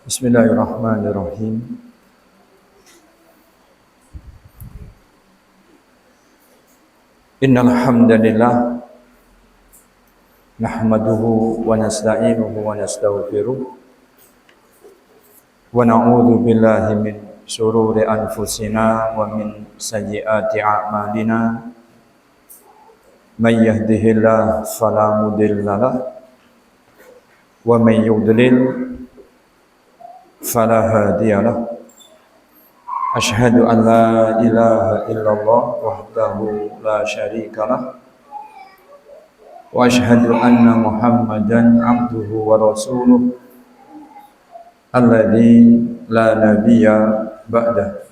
Bismillahirrahmanirrahim. Innal hamdalillah nahmaduhu wa nasta'inuhu wa nastaghfiruh wa na'udzu billahi min shururi anfusina wa min sayyiati a'malina. May yahdihillahu fala mudilla lahu wa may yudlil fala hadiya lahu. Asyhadu an la ilaha illallah wahdahu la syarika lah wa asyhadu anna Muhammadan abduhu wa rasuluh alladzi la nabiyya ba'dah.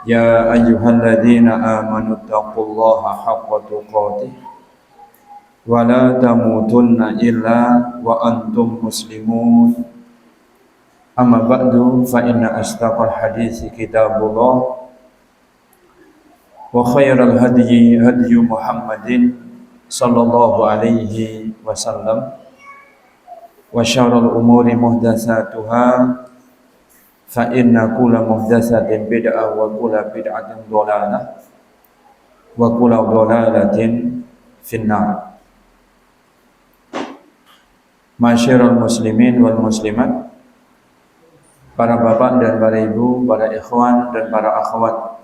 Ya ayyuhalladzina amanu taqullaha haqqa tuqatih wa la tamutunna illa wa antum muslimun. Amma ba'du fa inna asdaqal hadits kitabullah wa khairal hadyi hadyu Muhammadin sallallahu alaihi wasallam wa syarrul umuri muhdatsatuha fa inna kulla muhdatsatin bid'ah wa kulla bid'atin dhalalah wa kulla dhalalatin finnar. Masyarul muslimin wal muslimat, para bapak dan para ibu, para ikhwan dan para akhwat,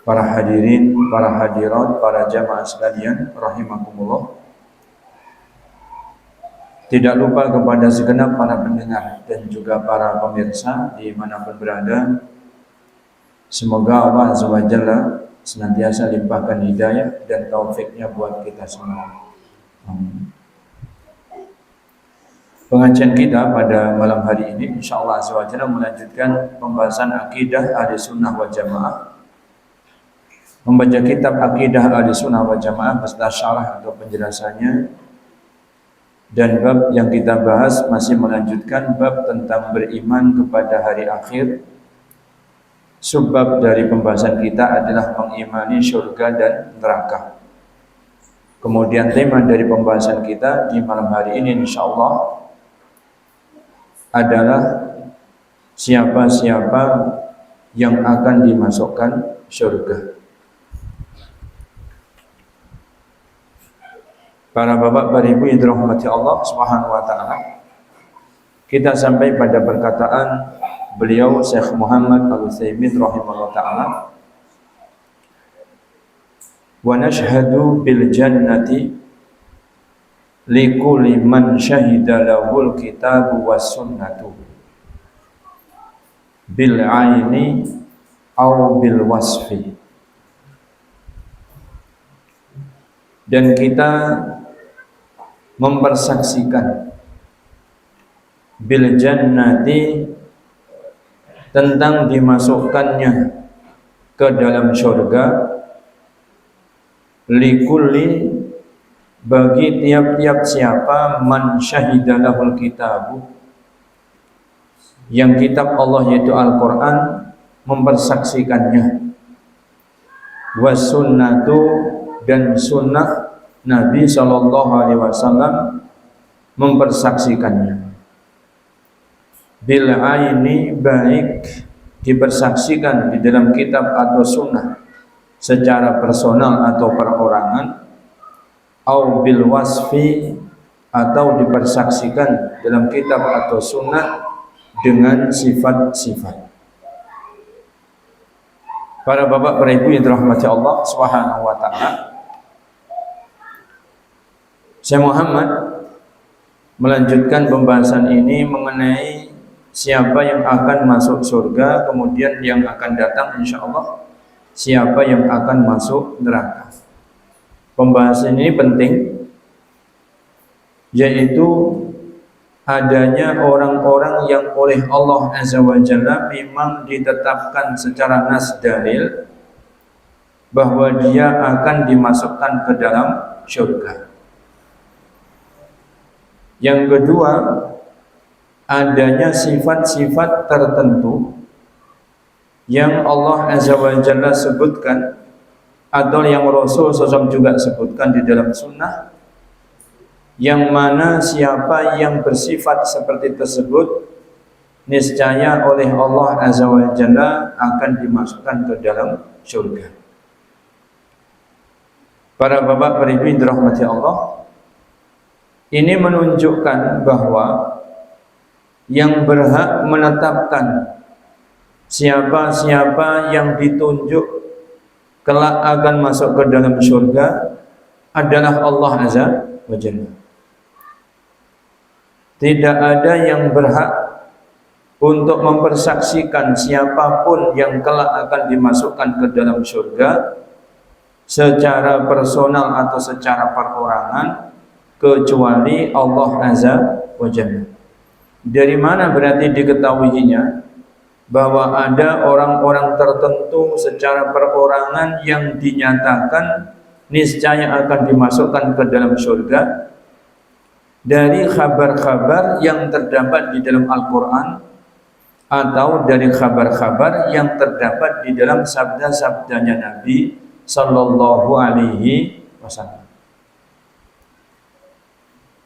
para hadirin, para hadirat, para jamaah sekalian rahimakumullah. Tidak lupa kepada segenap para pendengar dan juga para pemirsa dimanapun berada, semoga Allah Azza wa Jalla senantiasa limpahkan hidayah dan taufiknya buat kita semua. Amin. Pengajian kita pada malam hari ini insyaallah azza wa jalla melanjutkan pembahasan akidah Ahlussunnah wal Jamaah. Membaca kitab akidah Ahlussunnah wal Jamaah beserta syarah atau penjelasannya. Dan bab yang kita bahas masih melanjutkan bab tentang beriman kepada hari akhir. Subbab dari pembahasan kita adalah mengimani surga dan neraka. Kemudian tema dari pembahasan kita di malam hari ini insyaallah adalah siapa-siapa yang akan dimasukkan surga. Para bapak, para ibu yang dirahmati Allah Subhanahu wa taala, kita sampai pada perkataan beliau Syekh Muhammad Al-Utsaimin rahimahullah taala, wa nashhadu bil jannati likulli man syahida lahul kitabu was sunnatu bil aini au bil wasfi. Dan kita mempersaksikan bil jannati tentang dimasukkannya ke dalam surga, likulli bagi tiap-tiap siapa man syahidalahul kitabu, yang kitab Allah yaitu Al-Quran mempersaksikannya, was sunnatu dan sunnah Nabi SAW mempersaksikannya, bil aini baik dipersaksikan di dalam kitab atau sunnah secara personal atau perorangan, au bil wasfi atau dipersaksikan dalam kitab atau sunnah dengan sifat-sifat. Para bapak, para ibu yang dirahmati Allah Subhanahu wa taala, Syekh Muhammad melanjutkan pembahasan ini mengenai siapa yang akan masuk surga, kemudian yang akan datang insyaallah siapa yang akan masuk neraka. Pembahasan ini penting, yaitu adanya orang-orang yang oleh Allah Azza wa Jalla memang ditetapkan secara nas dalil bahwa dia akan dimasukkan ke dalam surga. Yang kedua, adanya sifat-sifat tertentu yang Allah Azza wa Jalla sebutkan atau yang Rasul SAW juga sebutkan di dalam sunnah, yang mana siapa yang bersifat seperti tersebut niscaya oleh Allah Azza wa Jalla akan dimasukkan ke dalam surga. Para bapak para ibu yang dirahmati Allah, ini menunjukkan bahwa yang berhak menetapkan siapa-siapa yang ditunjuk kelak akan masuk ke dalam surga adalah Allah Azza wa Jalla. Tidak ada yang berhak untuk mempersaksikan siapapun yang kelak akan dimasukkan ke dalam surga secara personal atau secara perorangan kecuali Allah Azza wa Jalla. Dari mana berarti diketahuinya bahwa ada orang-orang tertentu secara perorangan yang dinyatakan niscaya akan dimasukkan ke dalam surga? Dari kabar-kabar yang terdapat di dalam Al-Quran atau dari kabar-kabar yang terdapat di dalam sabda-sabdanya Nabi Sallallahu Alaihi Wasallam.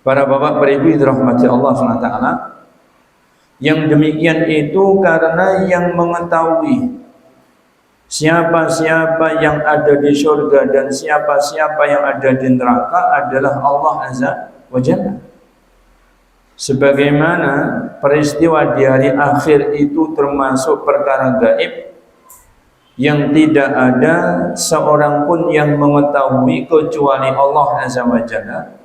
Para bapak para ibu dirahmati Allah SWT, yang demikian itu karena yang mengetahui siapa-siapa yang ada di surga dan siapa-siapa yang ada di neraka adalah Allah Azza wa Jalla. Sebagaimana peristiwa di hari akhir itu termasuk perkara gaib yang tidak ada seorang pun yang mengetahui kecuali Allah Azza wa Jalla,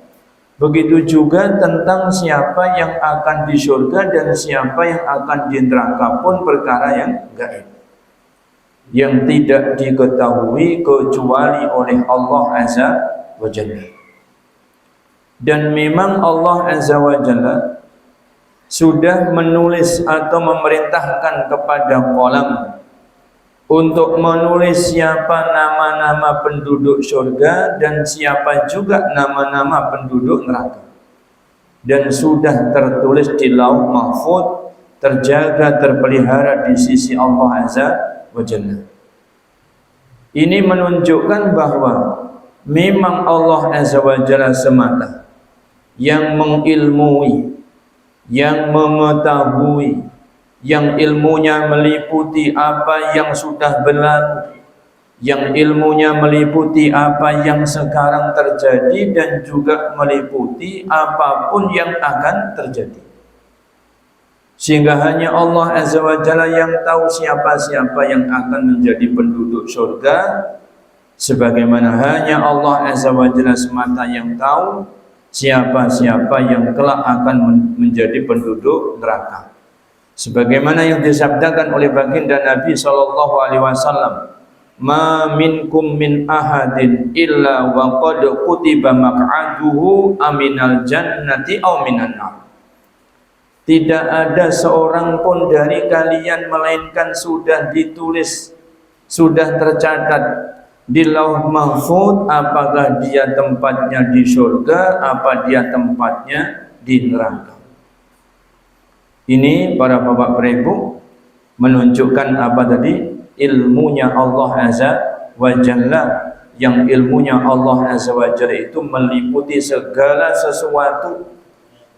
begitu juga tentang siapa yang akan di surga dan siapa yang akan di neraka pun perkara yang gaib, yang tidak diketahui kecuali oleh Allah Azza wa Jalla. Dan memang Allah Azza wa Jalla sudah menulis atau memerintahkan kepada qalam untuk menulis siapa nama-nama penduduk surga dan siapa juga nama-nama penduduk neraka, dan sudah tertulis di Lauh Mahfuz, terjaga terpelihara di sisi Allah Azza wa Jalla. Ini menunjukkan bahwa memang Allah Azza wa Jalla semata yang mengilmui, yang mengetahui, yang ilmunya meliputi apa yang sudah berlalu, yang ilmunya meliputi apa yang sekarang terjadi dan juga meliputi apapun yang akan terjadi. Sehingga hanya Allah Azza wa Jalla yang tahu siapa-siapa yang akan menjadi penduduk surga, sebagaimana hanya Allah Azza wa Jalla semata yang tahu siapa-siapa yang kelak akan menjadi penduduk neraka. Sebagaimana yang disabdakan oleh baginda Nabi sallallahu alaihi wasallam, "Ma minkum min ahadin illa wa qad kutiba maq'aduhu aminal jannati aw minan nar." Tidak ada seorang pun dari kalian melainkan sudah ditulis, sudah tercatat di Lauh Mahfuz apakah dia tempatnya di surga, apa dia tempatnya di neraka. Ini para bapak para ibu menunjukkan apa tadi? Ilmunya Allah Azza wa Jalla, yang ilmunya Allah Azza wa Jalla itu meliputi segala sesuatu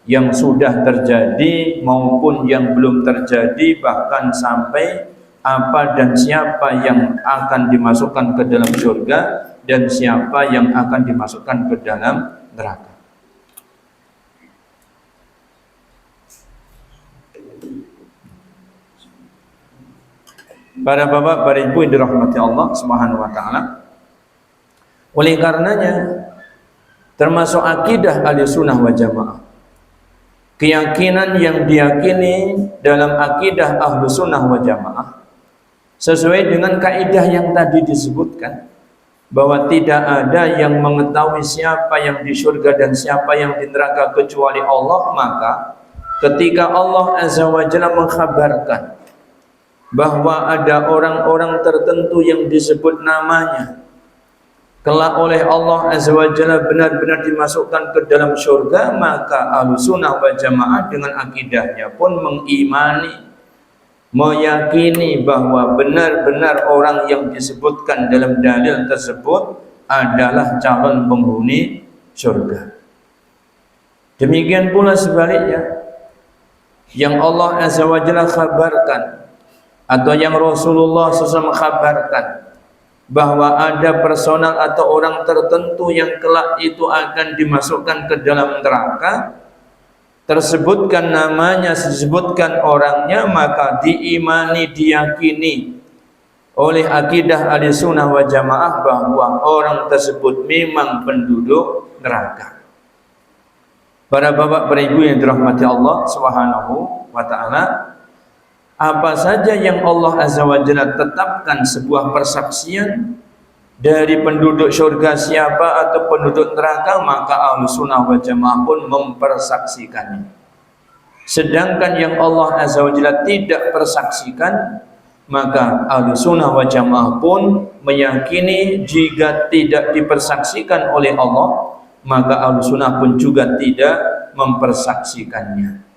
yang sudah terjadi maupun yang belum terjadi, bahkan sampai apa dan siapa yang akan dimasukkan ke dalam surga dan siapa yang akan dimasukkan ke dalam neraka. Para bapak, para ibu yang dirahmati Allah Subhanahu wa taala, oleh karenanya termasuk akidah Ahlussunnah wal Jamaah, keyakinan yang diyakini dalam akidah Ahlussunnah wal Jamaah sesuai dengan kaidah yang tadi disebutkan, bahwa tidak ada yang mengetahui siapa yang di surga dan siapa yang di neraka kecuali Allah. Maka ketika Allah Azza wa Jalla mengkhabarkan bahwa ada orang-orang tertentu yang disebut namanya kelak oleh Allah Azza wa Jalla benar-benar dimasukkan ke dalam surga, maka Ahlussunnah wal Jamaah dengan akidahnya pun mengimani, meyakini bahwa benar-benar orang yang disebutkan dalam dalil tersebut adalah calon penghuni surga. Demikian pula sebaliknya, yang Allah Azza wa Jalla khabarkan atau yang Rasulullah SAW khabarkan bahwa ada personal atau orang tertentu yang kelak itu akan dimasukkan ke dalam neraka, tersebutkan namanya, disebutkan orangnya, maka diimani, diyakini oleh akidah Ahlussunnah wal Jamaah bahwa orang tersebut memang penduduk neraka. Para bapak, para ibu yang dirahmati Allah Subhanahu wa taala, apa saja yang Allah Azza wa Jalla tetapkan sebuah persaksian dari penduduk surga siapa atau penduduk neraka, maka Ahlussunnah wal Jamaah pun mempersaksikannya. Sedangkan yang Allah Azza wa Jalla tidak persaksikan, maka Ahlussunnah wal Jamaah pun meyakini jika tidak dipersaksikan oleh Allah, maka Ahlussunnah pun juga tidak mempersaksikannya.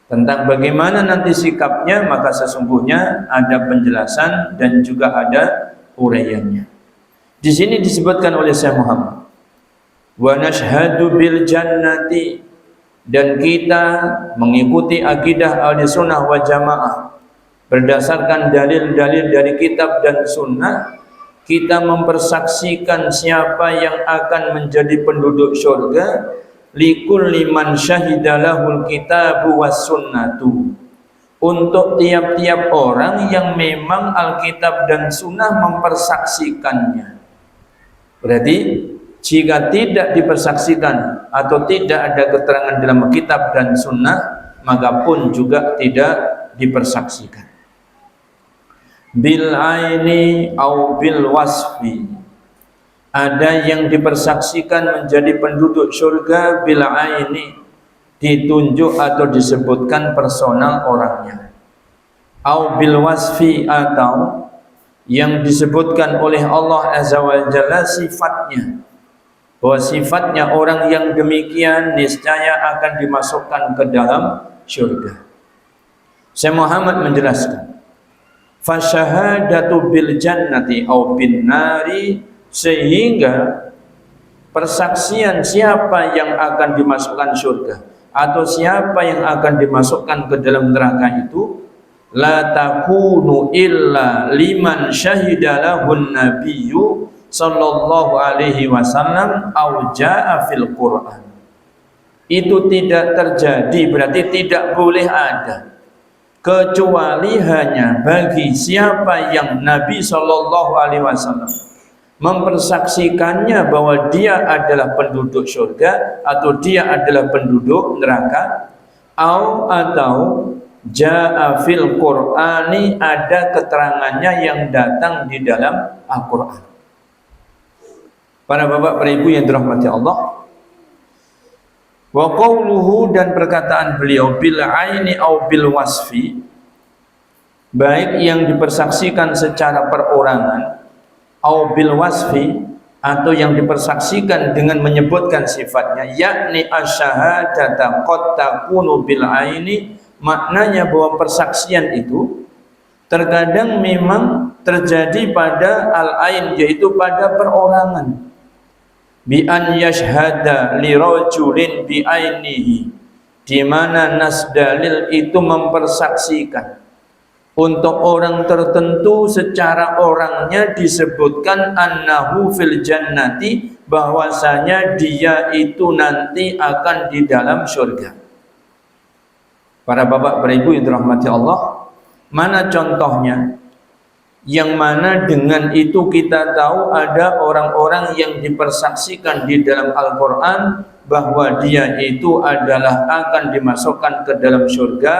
Tentang bagaimana nanti sikapnya, maka sesungguhnya ada penjelasan dan juga ada uraiannya. Di sini disebutkan oleh Syekh Muhammad, wa nashhadu bil jannati, dan kita mengikuti akidah Ahlussunnah wal Jamaah berdasarkan dalil-dalil dari kitab dan sunnah. Kita mempersaksikan siapa yang akan menjadi penduduk surga, likulli man syahidalahul kitabu was sunnatu, untuk tiap-tiap orang yang memang Alkitab dan sunnah mempersaksikannya. Berarti jika tidak dipersaksikan atau tidak ada keterangan dalam kitab dan sunnah, maka pun juga tidak dipersaksikan. Bil aini au bil wasfi, ada yang dipersaksikan menjadi penduduk surga bil aini, ditunjuk atau disebutkan personal orangnya, au bil wasfi, atau yang disebutkan oleh Allah Azza wa Jalla sifatnya, bahwa sifatnya orang yang demikian niscaya akan dimasukkan ke dalam surga. Syekh Muhammad menjelaskan, fasyahadatu bil jannati au bin nari, sehingga persaksian siapa yang akan dimasukkan surga atau siapa yang akan dimasukkan ke dalam neraka itu la takunu illa liman syahidalahun nabiyyu sallallahu alaihi wasallam au jaa fil Qur'an. Itu tidak terjadi, berarti tidak boleh ada, kecuali hanya bagi siapa yang Nabi sallallahu alaihi wasallam mempersaksikannya bahwa dia adalah penduduk surga atau dia adalah penduduk neraka, atau jaa fil Qur'ani, ada keterangannya yang datang di dalam Al-Qur'an. Para bapak, para ibu yang dirahmati Allah, wa qauluhu, dan perkataan beliau, bil aini au bil wasfi, baik yang dipersaksikan secara perorangan au bil wasfi, atau yang dipersaksikan dengan menyebutkan sifatnya, yakni asyhadata qad takunu bil aini, maknanya bahwa persaksian itu terkadang memang terjadi pada al-ain, yaitu pada perorangan. Bi an yashhada li rajulin bi ainihi, di mana nas dalil itu mempersaksikan untuk orang tertentu secara orangnya, disebutkan annahu fil jannati, bahwasanya dia itu nanti akan di dalam surga. Para bapak, para ibu yang dirahmati Allah, mana contohnya? Yang mana dengan itu kita tahu ada orang-orang yang dipersaksikan di dalam Al-Quran bahwa dia itu adalah akan dimasukkan ke dalam surga,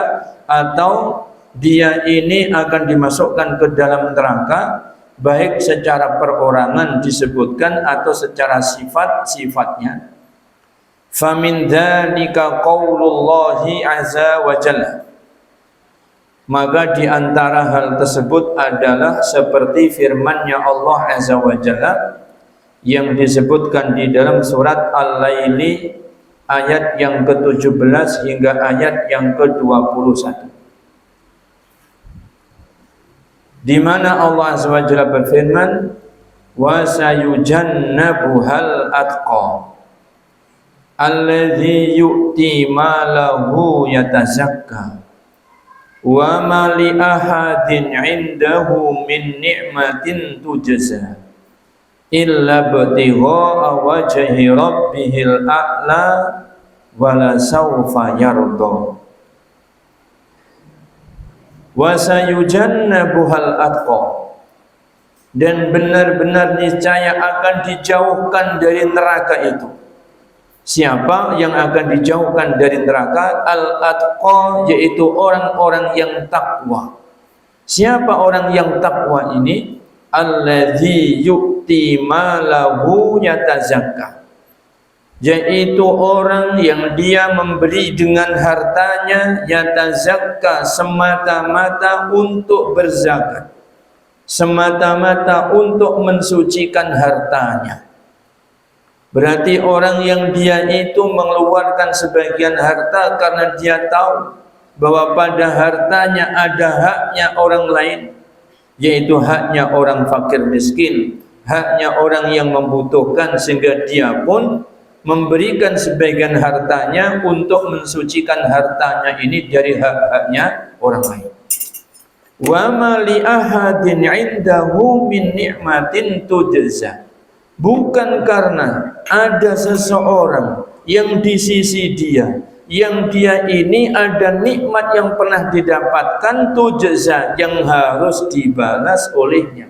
atau dia ini akan dimasukkan ke dalam neraka, baik secara perorangan disebutkan atau secara sifat-sifatnya. Famin dzalika qaulullahi azza wa jalla, maka di antara hal tersebut adalah seperti firman-Nya Allah Azza wa Jalla yang disebutkan di dalam surat Al-Laili ayat yang ke-17 hingga ayat yang ke-21, di mana Allah Azza wa Jalla berfirman, wa sayujannabuhal atqa alladzi yu'ti malahu yatazakka wa ma li ahadin 'indahu min ni'matin tujza illa ibtigha'a wajhi rabbihil a'la wala sawfa yarda wa sayujannabuhal atqa, dan benar-benar niscaya akan dijauhkan dari neraka itu. Siapa yang akan dijauhkan dari neraka? Al-atqa, yaitu orang-orang yang takwa. Siapa orang yang takwa ini? Alladzi yu'ti malahu yatazakka, yaitu orang yang dia memberi dengan hartanya yatazakka, semata-mata untuk berzakat, semata-mata untuk mensucikan hartanya. Berarti orang yang dia itu mengeluarkan sebagian harta karena dia tahu bahwa pada hartanya ada haknya orang lain, yaitu haknya orang fakir miskin, haknya orang yang membutuhkan, sehingga dia pun memberikan sebagian hartanya untuk mensucikan hartanya ini dari hak-haknya orang lain. Wa ma li ahadin 'indahu min ni'matin tujza, bukan karena ada seseorang yang di sisi dia, yang dia ini ada nikmat yang pernah didapatkan, tujza, yang harus dibalas olehnya.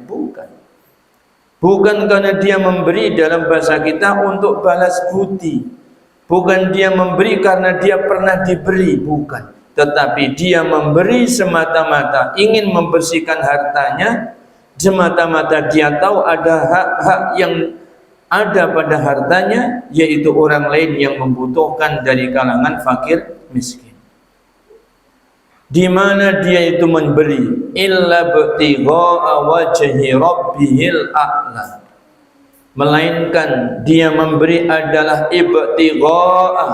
Bukan karena dia memberi dalam bahasa kita untuk balas budi, bukan dia memberi karena dia pernah diberi, bukan, tetapi dia memberi semata-mata ingin membersihkan hartanya, semata-mata dia tahu ada hak-hak yang ada pada hartanya, yaitu orang lain yang membutuhkan dari kalangan fakir miskin. Di mana dia itu memberi illa btigha'a wajhi rabbihil a'la, melainkan dia memberi adalah ibtigha'a,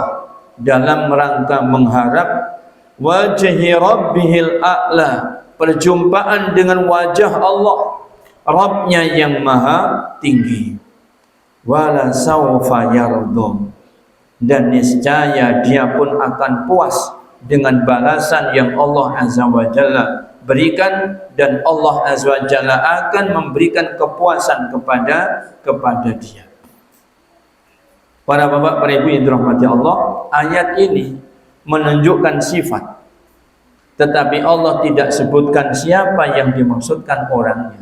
dalam rangka mengharap, wajhi rabbihil a'la, perjumpaan dengan wajah Allah, Rabbnya yang maha tinggi. Wala sawfa yarda, dan niscaya dia pun akan puas dengan balasan yang Allah Azza wa Jalla berikan, dan Allah Azza wa Jalla akan memberikan kepuasan kepada dia. Para bapak, para ibu yang dirahmati Allah, ayat ini menunjukkan sifat, tetapi Allah tidak sebutkan siapa yang dimaksudkan orangnya.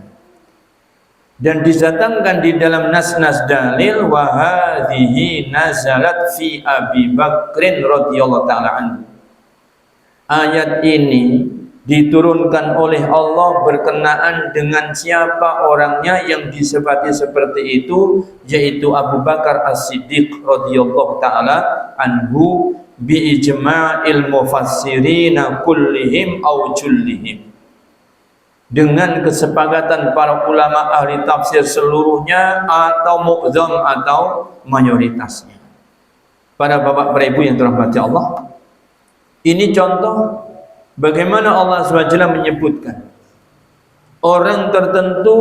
Dan didatangkan di dalam nas-nas dalil, wa hadhihi nazalat fi Abi Bakrin radhiyallahu ta'ala anhu. Ayat ini diturunkan oleh Allah berkenaan dengan siapa orangnya yang disebati seperti itu, yaitu Abu Bakar As-Siddiq radhiyallahu ta'ala anhu, bi ijma'il mufassirina kullihim aw jullihim, dengan kesepakatan para ulama ahli tafsir seluruhnya atau mu'zam atau mayoritasnya. Para bapak, para ibu yang dirahmati Allah, ini contoh bagaimana Allah SWT menyebutkan orang tertentu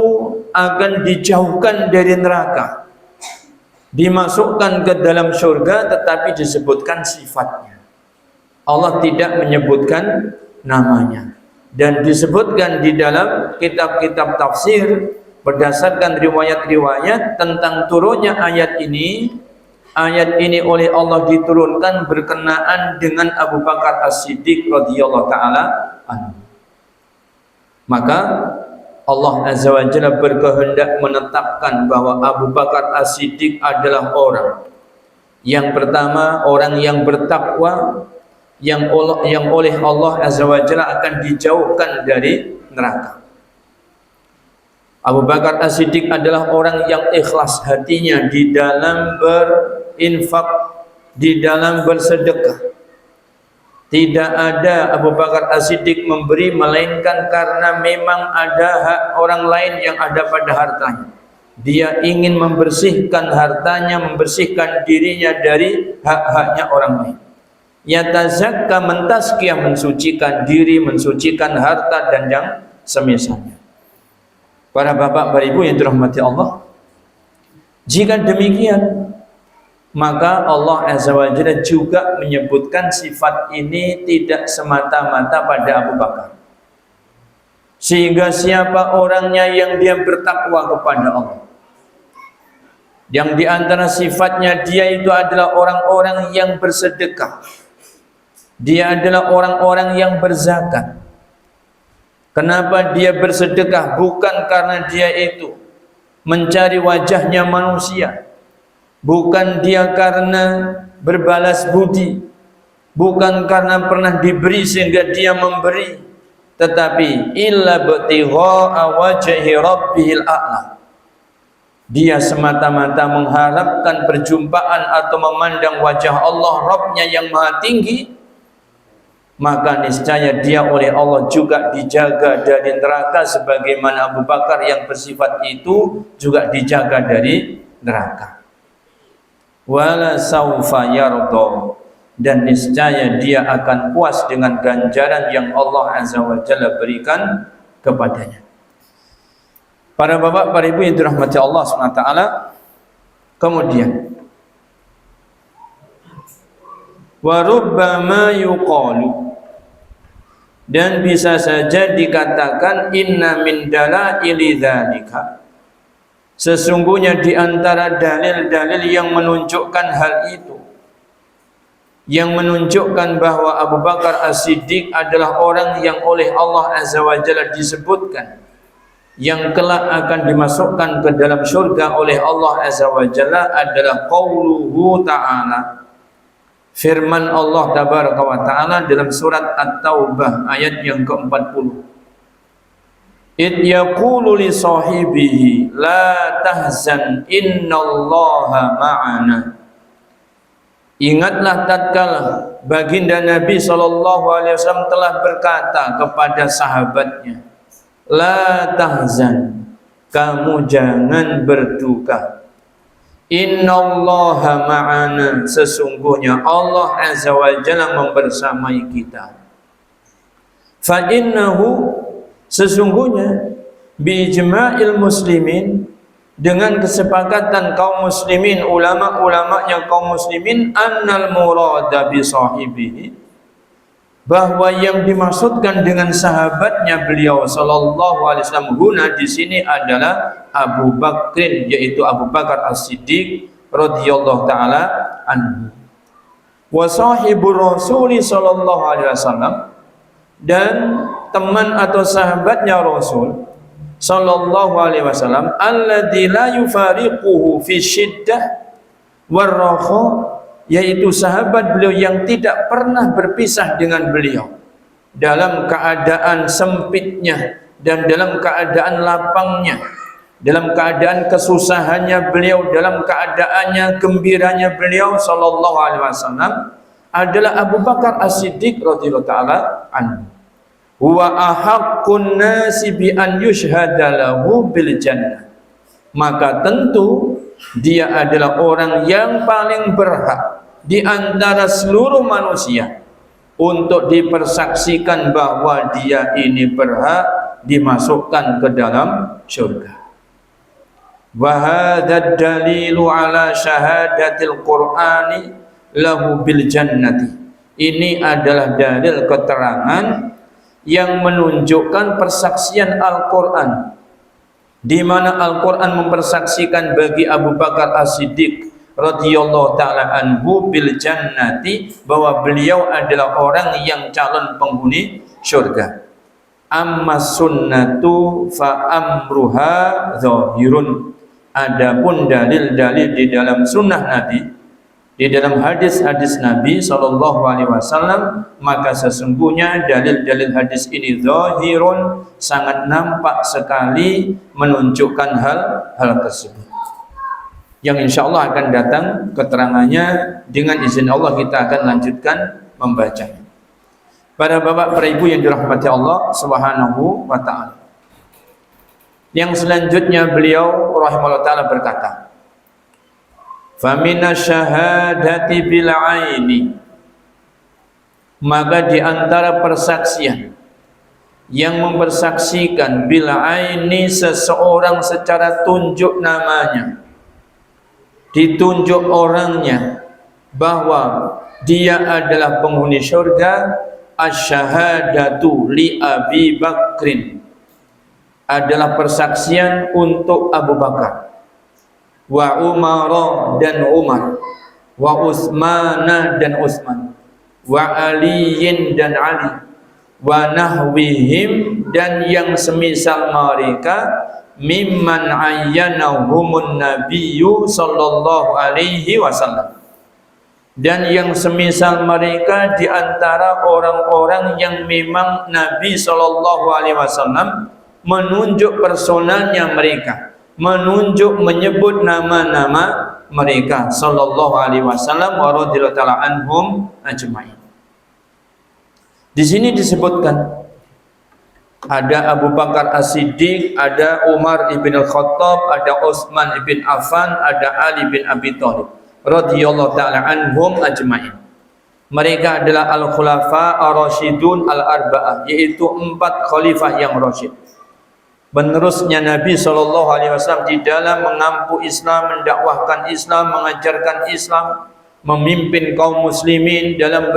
akan dijauhkan dari neraka, dimasukkan ke dalam surga, tetapi disebutkan sifatnya. Allah tidak menyebutkan namanya. Dan disebutkan di dalam kitab-kitab tafsir berdasarkan riwayat-riwayat tentang turunnya ayat ini. Ayat ini oleh Allah diturunkan berkenaan dengan Abu Bakar As-Siddiq radhiyallahu ta'ala anhu. Maka Allah Azza wa Jalla berkehendak menetapkan bahwa Abu Bakar As-Siddiq adalah orang yang pertama, orang yang bertakwa, yang oleh Allah Azza wa Jalla akan dijauhkan dari neraka. Abu Bakar As-Siddiq adalah orang yang ikhlas hatinya di dalam berinfak, di dalam bersedekah. Tidak ada Abu Bakar As-Siddiq memberi melainkan karena memang ada hak orang lain yang ada pada hartanya. Dia ingin membersihkan hartanya, membersihkan dirinya dari hak-haknya orang lain. Yatazakka, mentazkiyah, mensucikan diri, mensucikan harta dan yang semisalnya. Para bapak, para ibu yang dirahmati Allah, jika demikian maka Allah Azza wa Jalla juga menyebutkan sifat ini tidak semata-mata pada Abu Bakar. Sehingga siapa orangnya yang dia bertakwa kepada Allah, yang di antara sifatnya dia itu adalah orang-orang yang bersedekah, dia adalah orang-orang yang berzakat. Kenapa dia bersedekah? Bukan karena dia itu mencari wajahnya manusia, bukan dia karena berbalas budi, bukan karena pernah diberi sehingga dia memberi, tetapi illa btigha'a wajhi rabbihil a'la. Dia semata-mata mengharapkan perjumpaan atau memandang wajah Allah Rabbnya yang maha tinggi, maka niscaya dia oleh Allah juga dijaga dari neraka sebagaimana Abu Bakar yang bersifat itu juga dijaga dari neraka. Wala saufa yarda, dan niscaya dia akan puas dengan ganjaran yang Allah Azza wa Jalla berikan kepadanya. Para bapak, para ibu yang dirahmati Allah SWT, kemudian wa rubbama yuqalu, dan bisa saja dikatakan inna min dalaili dzalika, sesungguhnya di antara dalil-dalil yang menunjukkan hal itu, yang menunjukkan bahwa Abu Bakar As-Siddiq adalah orang yang oleh Allah Azza wa Jalla disebutkan yang kelak akan dimasukkan ke dalam syurga oleh Allah Azza wa Jalla adalah qauluhu ta'ala, firman Allah Tabaraka wa Ta'ala dalam surat At-Taubah ayat yang ke-40. Id yaqulu li sahibihi la tahzan innallaha ma'ana. Ingatlah tatkala baginda Nabi SAW telah berkata kepada sahabatnya, la tahzan, kamu jangan berduka. Innallaha ma'ana, sesungguhnya Allah Azza wa Jalla membersamai kita. Fa innahu, sesungguhnya bi ijma'il muslimin, dengan kesepakatan kaum muslimin, ulama-ulamanya kaum muslimin, annal murada bi sahibihi, bahwa yang dimaksudkan dengan sahabatnya beliau sallallahu alaihi wasallam guna di sini adalah Abu Bakrin, yaitu Abu Bakar As-Siddiq radhiyallahu taala anhu, wa sahibur Rasul sallallahu alaihi wasallam, dan teman atau sahabatnya Rasul sallallahu alaihi wasallam, alladzi la yufariquhu fi syiddah warraha, yaitu sahabat beliau yang tidak pernah berpisah dengan beliau dalam keadaan sempitnya dan dalam keadaan lapangnya, dalam keadaan kesusahannya beliau, dalam keadaannya gembiranya beliau sallallahu alaihi wasallam, adalah Abu Bakar As-Siddiq radhiyallahu taala anhu. Huwa ahaqqun nasi bi an yushhada lahu bil jannah, maka tentu dia adalah orang yang paling berhak di antara seluruh manusia untuk dipersaksikan bahwa dia ini berhak dimasukkan ke dalam surga. Wa hadzal dalilu ala syahadatil Qur'ani lahu bil jannati, ini adalah dalil keterangan yang menunjukkan persaksian Al-Qur'an, di mana Al-Qur'an mempersaksikan bagi Abu Bakar As-Siddiq radhiyallahu taala anhu bil jannati, bahwa beliau adalah orang yang calon penghuni surga. Amma sunnatu fa amruha zahirun, adapun dalil-dalil di dalam sunnah Nabi, di dalam hadis-hadis Nabi sallallahu alaihi wasallam, maka sesungguhnya dalil-dalil hadis ini zahirun, sangat nampak sekali menunjukkan hal tersebut, yang insyaallah akan datang keterangannya. Dengan izin Allah kita akan lanjutkan membacanya. Para bapak, para ibu yang dirahmati Allah Subhanahu wa taala, yang selanjutnya beliau rahimahullah taala berkata, famina syahadati bil aini, maka di antara persaksian yang mempersaksikan bil aini seseorang secara tunjuk namanya, ditunjuk orangnya bahwa dia adalah penghuni syurga, asyhadatu li Abi Bakrin, adalah persaksian untuk Abu Bakar, wa Umar dan Umar, wa Utsman dan Utsman, wa Aliin dan Ali, wa nahwihim dan yang semisal mereka, mimman ayyanahumun nabiyyu sallallahu alaihi wasallam, dan yang semisal mereka di antara orang-orang yang memang Nabi sallallahu alaihi wasallam menunjuk personalnya mereka, menyebut nama-nama mereka sallallahu alaihi wasallam wa radhiyallahu ta'ala anhum ajma'in. Di sini disebutkan ada Abu Bakar As-Siddiq, ada Umar ibn Al-Khattab, ada Utsman ibn Affan, ada Ali bin Abi Thalib radhiyallahu ta'ala anhum ajma'in. Mereka adalah al-khulafa ar-rasyidun al-arba'ah, yaitu 4 khalifah yang rasyid, penerusnya Nabi SAW di dalam mengampu Islam, mendakwahkan Islam, mengajarkan Islam, memimpin kaum muslimin dalam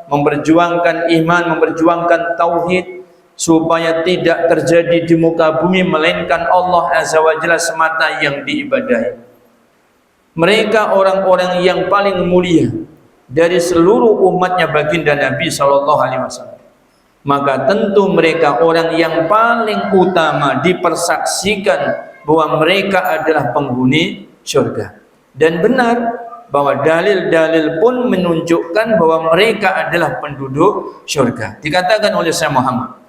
memperjuangkan iman, memperjuangkan tauhid, supaya tidak terjadi di muka bumi melainkan Allah Azza wa Jalla semata yang diibadahi. Mereka orang-orang yang paling mulia dari seluruh umatnya baginda Nabi SAW. Maka tentu mereka orang yang paling utama dipersaksikan bahwa mereka adalah penghuni surga. Dan benar bahwa dalil-dalil pun menunjukkan bahwa mereka adalah penduduk surga. Dikatakan oleh Syekh Muhammad,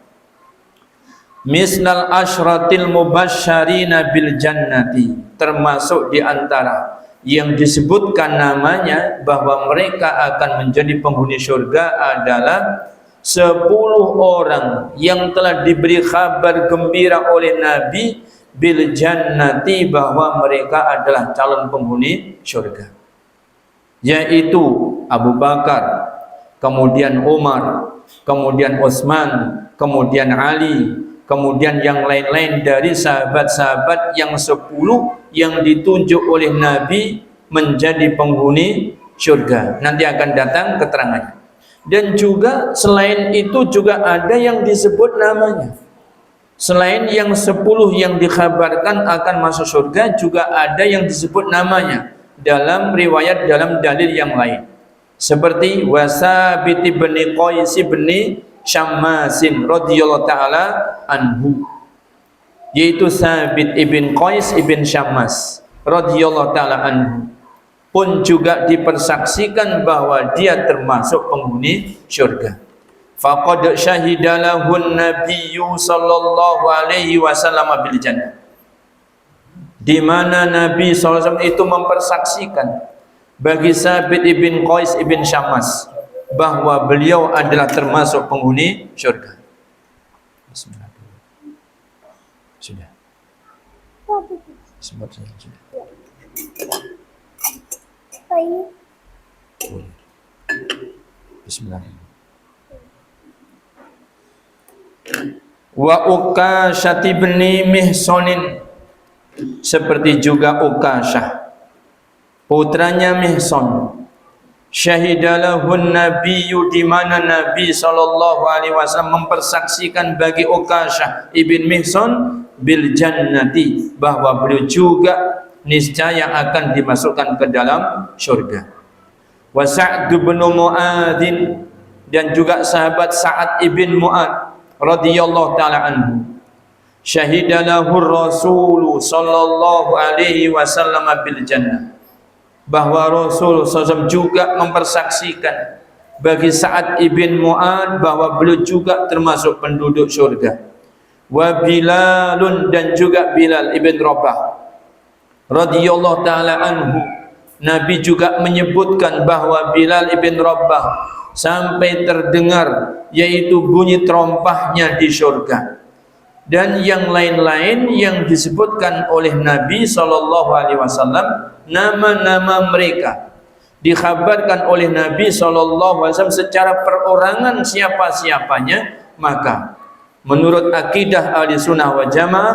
misnal asyratil mubasysyarina bil jannati, termasuk di antara yang disebutkan namanya bahwa mereka akan menjadi penghuni surga adalah 10 orang yang telah diberi kabar gembira oleh Nabi bil jannati, bahwa mereka adalah calon penghuni surga, yaitu Abu Bakar, kemudian Umar, kemudian Utsman, kemudian Ali, kemudian yang lain-lain dari sahabat-sahabat yang 10 yang ditunjuk oleh Nabi menjadi penghuni surga. Nanti akan datang keterangannya. Dan juga selain itu juga ada yang disebut namanya. Selain yang 10 yang dikhabarkan akan masuk surga, juga ada yang disebut namanya dalam riwayat, dalam dalil yang lain. Seperti Wasabit bin Qais bin Syammasin radhiyallahu ta'ala anhu, yaitu Sabit ibn Qais ibn Syammas radhiyallahu ta'ala anhu pun juga dipersaksikan bahwa dia termasuk penghuni syurga. Faqad syahidalahun nabiyyu sallallahu alaihi wasallam bil jannah, di mana Nabi SAW itu mempersaksikan bagi Sabit ibn Qais ibn Syammas bahwa beliau adalah termasuk penghuni syurga. Bismillah. Sudah. Sudah. Bismillah. Wa Uqasyah bin Mihsanin, seperti juga Uqasyah putranya Mihsan, syahidalahun nabiyyu, di mana Nabi SAW mempersaksikan bagi Uqasyah ibn Mihsan bil jannati, bahwa beliau juga niscaya akan dimasukkan ke dalam syurga. Wa Sa'd bin Mu'adzin, dan juga sahabat Sa'ad ibn Mu'adz radhiyallahu ta'ala anhu, syahidalahu Rasul sallallahu alaihi wasallam bil jannah, bahwa Rasul SAW juga mempersaksikan bagi Sa'ad ibn Mu'adz bahwa beliau juga termasuk penduduk syurga. Wa Bilalun, dan juga Bilal ibn Rabah radhiyallahu ta'ala anhu, Nabi juga menyebutkan bahwa Bilal ibn Rabah sampai terdengar yaitu bunyi terompahnya di surga. Dan yang lain-lain yang disebutkan oleh Nabi SAW, nama-nama mereka dikhabarkan oleh Nabi SAW secara perorangan siapa-siapanya. Maka menurut akidah Ahlussunnah wal Jamaah,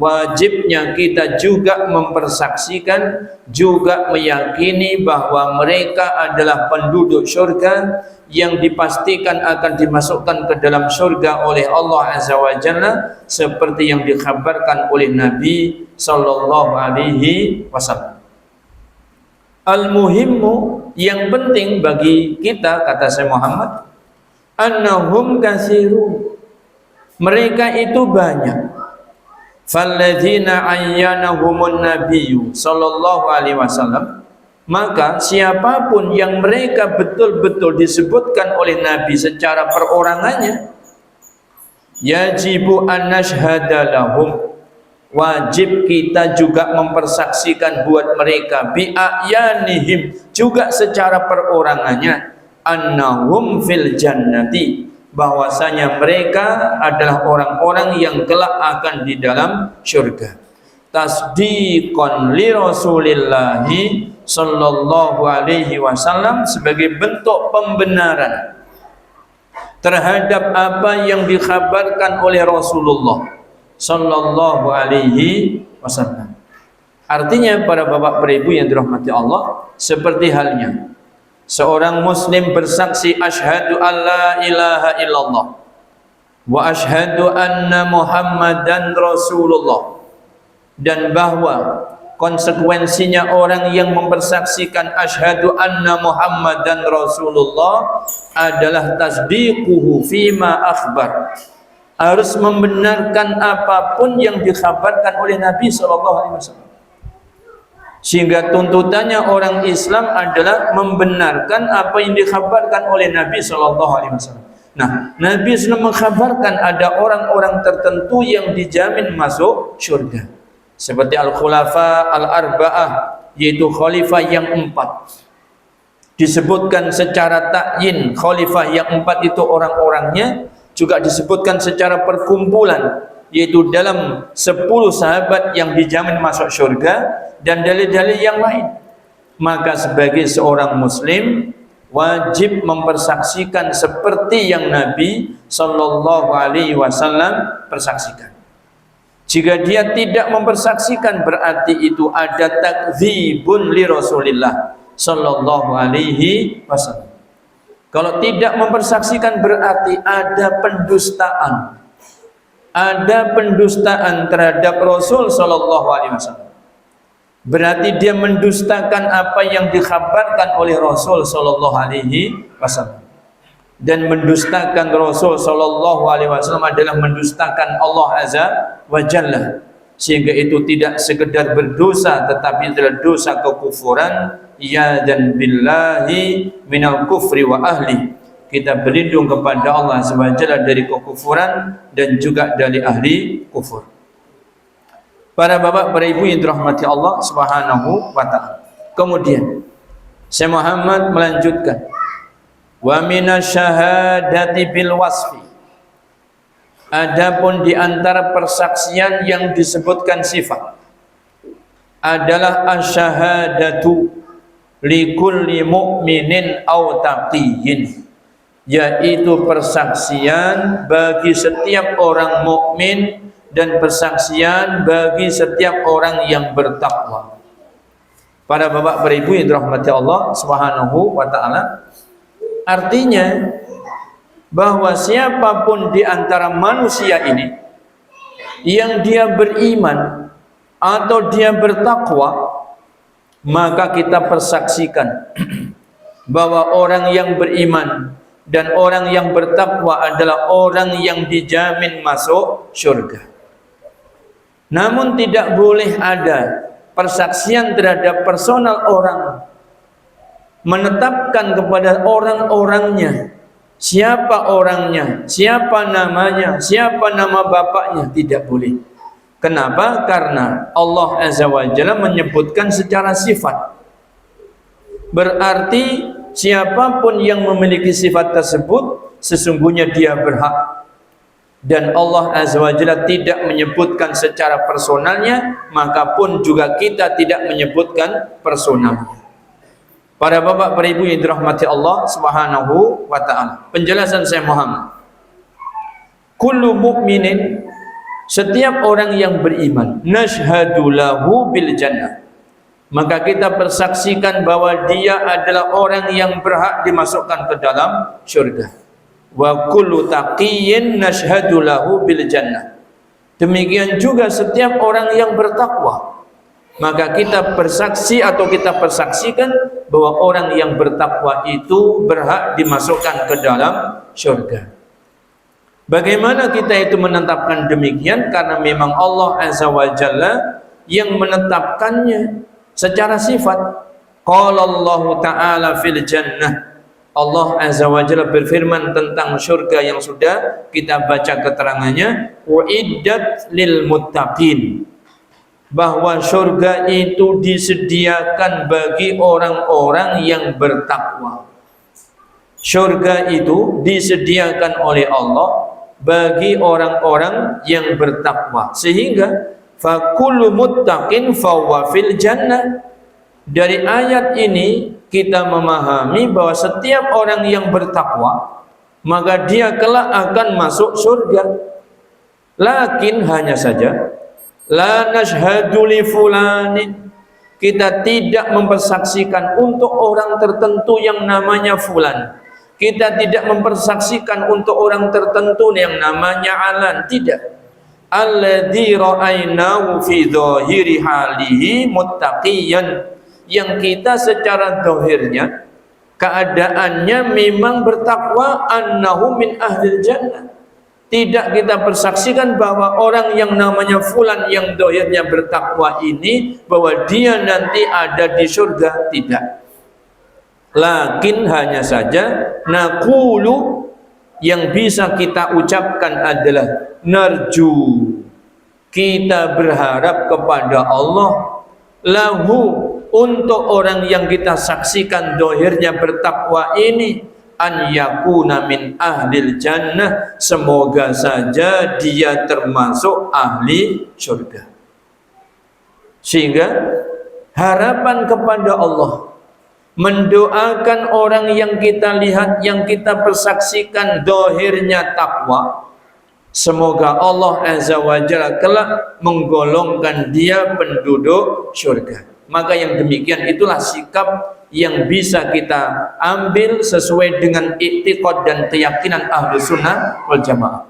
wajibnya kita juga mempersaksikan, juga meyakini bahwa mereka adalah penduduk syurga yang dipastikan akan dimasukkan ke dalam syurga oleh Allah Azza wa Jalla, seperti yang dikhabarkan oleh Nabi sallallahu alaihi wasallam. Al-muhimmu, yang penting bagi kita, kata Syekh Muhammad, annahum katsirun, mereka itu banyak. Falladzina ayyanahumun nabiyyu sallallahu alaihi wasallam, maka siapapun yang mereka betul-betul disebutkan oleh Nabi secara perorangannya, yajibu an nashhada lahum, wajib kita juga mempersaksikan buat mereka, bi'ayanihim, juga secara perorangannya, annahum fil jannati, bahwasanya mereka adalah orang-orang yang kelak akan di dalam syurga. Tasdiqan li Rasulillahi sallallahu alaihi wasallam, sebagai bentuk pembenaran terhadap apa yang dikhabarkan oleh Rasulullah sallallahu alaihi wasallam. Artinya para bapak ibu yang dirahmati Allah, seperti halnya seorang muslim bersaksi asyhadu alla ilaha illallah wa asyhadu anna muhammadan rasulullah, dan bahwa konsekuensinya orang yang mempersaksikan asyhadu anna muhammadan rasulullah adalah tasdiquhu fima akhbar, harus membenarkan apapun yang dikhabarkan oleh Nabi sallallahu alaihi wasallam. Sehingga tuntutannya orang Islam adalah membenarkan apa yang dikhabarkan oleh Nabi sallallahu alaihi wasallam. Nah, Nabi SAW mengkhabarkan ada orang-orang tertentu yang dijamin masuk syurga, seperti al-khulafa al-arba'ah, yaitu khalifah yang 4. Disebutkan secara takyin khalifah yang 4 itu orang-orangnya, juga disebutkan secara perkumpulan, yaitu dalam 10 sahabat yang dijamin masuk syurga, dan dalil-dalil yang lain. Maka sebagai seorang muslim wajib mempersaksikan seperti yang Nabi sallallahu alaihi wasallam persaksikan. Jika dia tidak mempersaksikan, berarti itu ada takdzibun li Rasulillah sallallahu alaihi wasallam. Kalau tidak mempersaksikan, berarti ada pendustaan. Ada pendustaan terhadap Rasul sallallahu alaihi wasallam. Berarti dia mendustakan apa yang dikhabarkan oleh Rasul sallallahu alaihi wasallam. Dan mendustakan Rasul sallallahu alaihi wasallam adalah mendustakan Allah Azza wa Jalla, sehingga itu tidak sekedar berdosa, tetapi adalah dosa kekufuran. Ya dan billahi minal kufri wa ahli, kita berlindung kepada Allah Azza wa Jalla dari kekufuran dan juga dari ahli kufur. Para bapak, para ibu yang dirahmati Allah Subhanahu wa taala. Kemudian Syekh Muhammad melanjutkan, wa minasyahadati bil wasfi, adapun di antara persaksian yang disebutkan sifat adalah asyhadatu li kulli mu'minin aw taqiyyin, yaitu persaksian bagi setiap orang mukmin dan persaksian bagi setiap orang yang bertakwa. Para bapak, para ibu yang dirahmati Allah Subhanahu wa taala, artinya bahwa siapapun di antara manusia ini yang dia beriman atau dia bertakwa, maka kita persaksikan bahwa orang yang beriman dan orang yang bertakwa adalah orang yang dijamin masuk syurga. Namun tidak boleh ada persaksian terhadap personal orang, menetapkan kepada orang-orangnya, siapa orangnya, siapa namanya, siapa nama bapaknya, tidak boleh. Kenapa? Karena Allah Azza wa Jalla menyebutkan secara sifat. Berarti siapapun yang memiliki sifat tersebut sesungguhnya dia berhak. Dan Allah Azza wa Jalla tidak menyebutkan secara personalnya, maka pun juga kita tidak menyebutkan personalnya. Para bapak, para ibu yang dirahmati Allah Subhanahu wa taala. Penjelasan Syekh Muhammad. Kullu mu'minin, setiap orang yang beriman, nashhadu lahu bil jannah, maka kita persaksikan bahwa dia adalah orang yang berhak dimasukkan ke dalam syurga. Wa kullu taqiyyin nashhadu lahu bil jannah. Demikian juga setiap orang yang bertakwa, maka kita bersaksi atau kita persaksikan bahwa orang yang bertakwa itu berhak dimasukkan ke dalam syurga. Bagaimana kita itu menetapkan demikian? Karena memang Allah Azza wa Jalla yang menetapkannya secara sifat. Qala Allah Ta'ala fil jannah. Allah Azza wa Jalla berfirman tentang syurga yang sudah kita baca keterangannya, uiddat lil muttaqin, bahwa syurga itu disediakan bagi orang-orang yang bertakwa. Syurga itu disediakan oleh Allah bagi orang-orang yang bertakwa, sehingga fakullu muttaqin fahuwa fil jannah. Dari ayat ini kita memahami bahwa setiap orang yang bertakwa maka dia kelak akan masuk surga. Lakin hanya saja la nashhadu li fulanin, kita tidak mempersaksikan untuk orang tertentu yang namanya fulan. Kita tidak mempersaksikan untuk orang tertentu yang namanya Alan, tidak. Alladzi ra'ainahu fi dhahiri halihi muttaqiyan, yang kita secara zahirnya keadaannya memang bertakwa, annahu min ahlil jannah. Tidak kita persaksikan bahwa orang yang namanya fulan yang zahirnya bertakwa ini bahwa dia nanti ada di surga, tidak. Lakin hanya saja naqulu, yang bisa kita ucapkan adalah narju, kita berharap kepada Allah, lahu, untuk orang yang kita saksikan dohirnya bertakwa ini, an yakuna min ahlil jannah, semoga saja dia termasuk ahli surga. Sehingga harapan kepada Allah, mendoakan orang yang kita lihat, yang kita persaksikan dohirnya takwa, semoga Allah Azza wa Jalla kelak menggolongkan dia penduduk syurga. Maka yang demikian itulah sikap yang bisa kita ambil sesuai dengan i'tiqad dan keyakinan ahlu sunnah wal jamaah.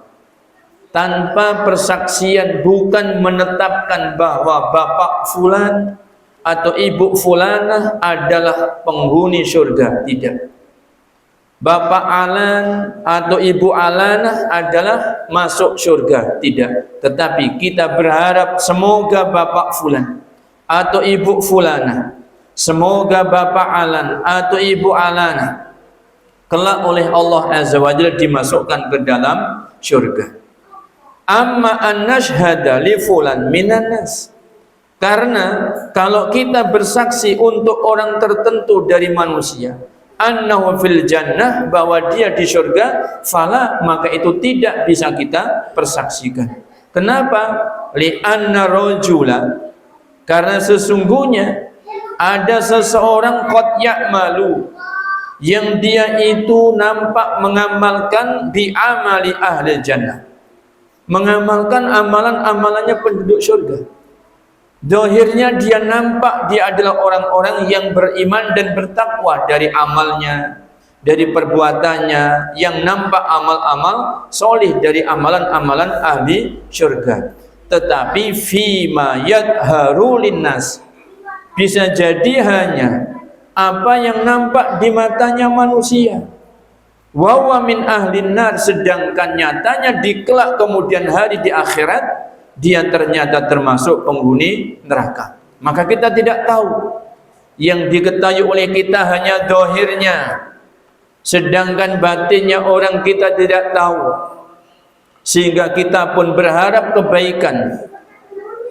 Tanpa persaksian, bukan menetapkan bahwa bapak fulan atau ibu fulanah adalah penghuni surga, tidak. Bapak Alan atau ibu Alanah adalah masuk surga, tidak. Tetapi kita berharap semoga bapak fulan atau ibu fulanah, semoga bapak Alan atau ibu Alanah kelak oleh Allah Azza wa Jalla dimasukkan ke dalam surga. Amma an nashhada li fulan minan nas, karena kalau kita bersaksi untuk orang tertentu dari manusia, annahu fil jannah, bahwa dia di surga, fala, maka itu tidak bisa kita persaksikan. Kenapa? Li anna rajula, karena sesungguhnya ada seseorang qad ya'malu, yang dia itu nampak mengamalkan bi amali ahli jannah, mengamalkan amalan-amalannya penduduk surga. Dohirnya dia nampak dia adalah orang-orang yang beriman dan bertakwa dari amalnya, dari perbuatannya, yang nampak amal-amal solih dari amalan-amalan ahli syurga. Tetapi fima yadharu linnas, bisa jadi hanya apa yang nampak di matanya manusia. Wa huwa min ahlin nar, sedangkan nyatanya di kelak kemudian hari di akhirat dia ternyata termasuk penghuni neraka. Maka kita tidak tahu, yang diketahui oleh kita hanya dohirnya, sedangkan batinnya orang kita tidak tahu. Sehingga kita pun berharap kebaikan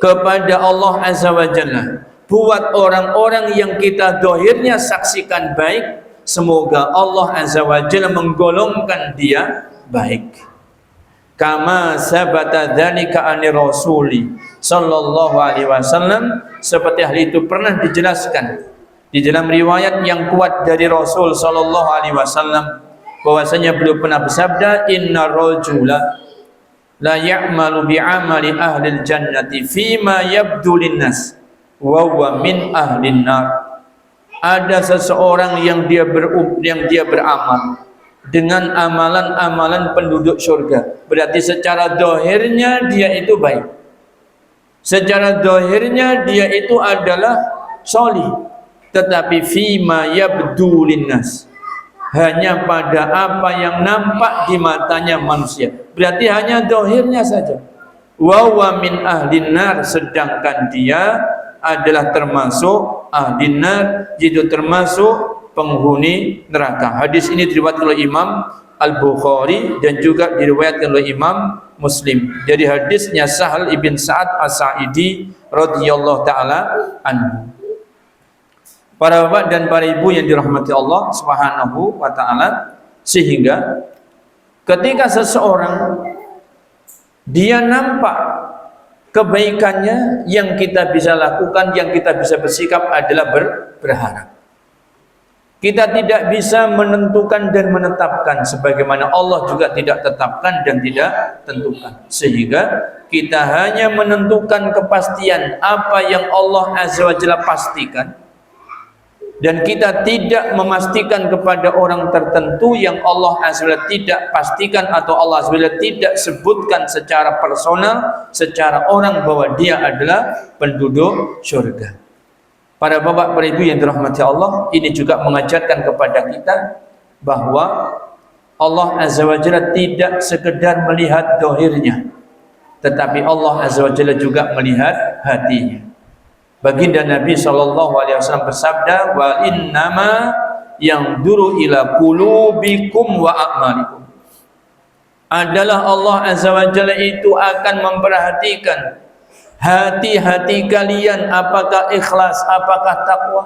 kepada Allah Azza wa Jalla buat orang-orang yang kita dohirnya saksikan baik, semoga Allah Azza wa Jalla menggolongkan dia baik. Kama sabata dzalika ani rasuli sallallahu alaihi wasallam, seperti hal itu pernah dijelaskan di dalam riwayat yang kuat dari Rasul sallallahu alaihi wasallam, bahwasanya beliau pernah bersabda, inna rajula, la ya'malu bi'amali ahlil jannati fima yabdu linnas wa huwa min ahlin nar. Ada seseorang yang dia beramal dengan amalan-amalan penduduk surga. Berarti secara dohirnya dia itu baik. Secara dohirnya dia itu adalah solih. Tetapi fima yabdu linnas, hanya pada apa yang nampak di matanya manusia. Berarti hanya dohirnya saja. Wa huwa min ahlin nar, sedangkan dia adalah termasuk ahlin nar, yaitu termasuk penghuni neraka. Hadis ini diriwayatkan oleh Imam Al-Bukhari dan juga diriwayatkan oleh Imam Muslim. Jadi hadisnya Sahal ibn Sa'ad As-Sa'idi radhiyallahu taala anhu. Para bapak dan para ibu yang dirahmati Allah Subhanahu wa taala, sehingga ketika seseorang dia nampak kebaikannya, yang kita bisa lakukan, yang kita bisa bersikap adalah berharap. Kita tidak bisa menentukan dan menetapkan, sebagaimana Allah juga tidak tetapkan dan tidak tentukan. Sehingga kita hanya menentukan kepastian apa yang Allah Azza wa Jalla pastikan, dan kita tidak memastikan kepada orang tertentu yang Allah Azza wa Jalla tidak pastikan atau Allah Azza wa Jalla tidak sebutkan secara personal, secara orang bahwa dia adalah penduduk surga. Para bapak, para ibu yang dirahmati Allah, ini juga mengajarkan kepada kita bahwa Allah Azza wa Jalla tidak sekedar melihat dohirnya, tetapi Allah Azza wa Jalla juga melihat hatinya. Baginda Nabi SAW bersabda, wa innama yanzuru ila qulubikum wa a'malikum. Adalah Allah Azza wa Jalla itu akan memperhatikan hati-hati kalian, apakah ikhlas, apakah takwa,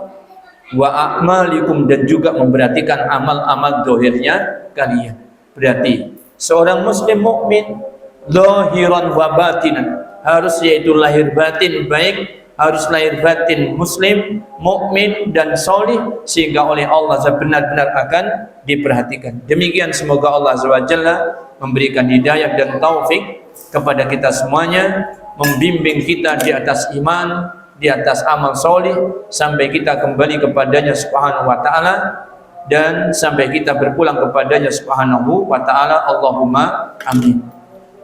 wa a'malikum, dan juga memperhatikan amal-amal dohirnya kalian. Berarti seorang muslim mukmin zahiran wa batinan, harus yaitu lahir batin baik, harus lahir batin muslim, mukmin dan solih, sehingga oleh Allah benar-benar akan diperhatikan. Demikian, semoga Allah Azza wa Jalla memberikan hidayah dan taufik kepada kita semuanya, membimbing kita di atas iman, di atas amal solih, sampai kita kembali kepadanya Subhanahu wa ta'ala, dan sampai kita berpulang kepadanya Subhanahu wa ta'ala. Allahumma amin.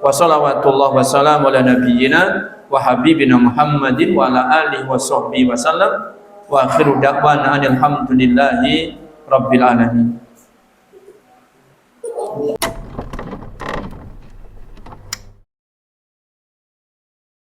Wa salawatullah wa salam ala nabiyyina wa habibina Muhammadin wa ala alihi wa sahbihi wa sallam, wa akhiru da'wana alhamdulillahi rabbil alamin.